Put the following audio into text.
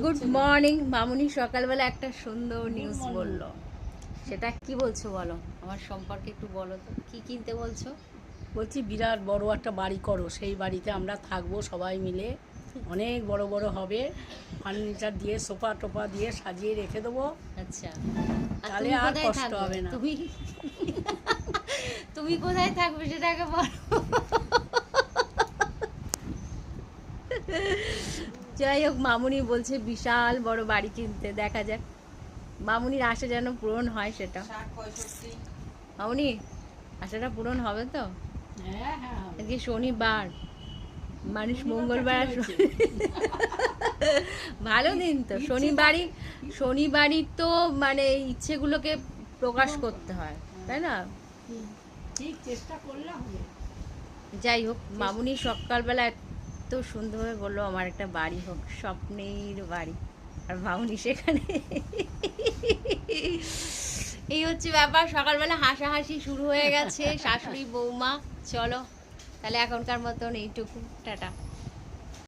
Good morning. মামুনি সকালবেলা একটা সুন্দর নিউজ বললো, সেটা কি বলছো বলো, আমার সম্পর্কে একটু বলো তো, কি কিনতে বলছো? বলছি বিরাট বড় একটা বাড়ি করো, সেই বাড়িতে আমরা থাকবো সবাই মিলে, অনেক বড় বড় হবে, ফার্নিচার দিয়ে সোফা টোফা দিয়ে সাজিয়ে রেখে দেবো। আচ্ছা, আর তাহলে তুমি আর কোথায় কষ্ট থাকবে? হবে না। তুমি তুমি কোথায় থাকবে সেটা আগে বলো। যাই হোক, মামুনি বলছে বিশাল বড় বাড়ি কিনতে, দেখা যাক মামুনির আশা যেন পূরণ হয়। সেটা মামুনি আশাটা পূরণ হবে তো? হ্যাঁ হ্যাঁ হবে। আজকে শনিবার, মানুষ মঙ্গলবার আর ভালো দিন তো শনিবারই। শনিবারই তো মানে ইচ্ছেগুলোকে প্রকাশ করতে হয়, তাই না? ঠিক চেষ্টা করলে হবে। যাই হোক, মামুনি সকালবেলা এত সুন্দরভাবে বললো আমার একটা বাড়ি হোক, স্বপ্নের বাড়ি, আর মামুনি সেখানে। এই হচ্ছে ব্যাপার, সকালবেলা হাসাহাসি শুরু হয়ে গেছে শাশুড়ি বৌমা। চলো তাহলে এখনকার মতন এইটুকু, টাটা।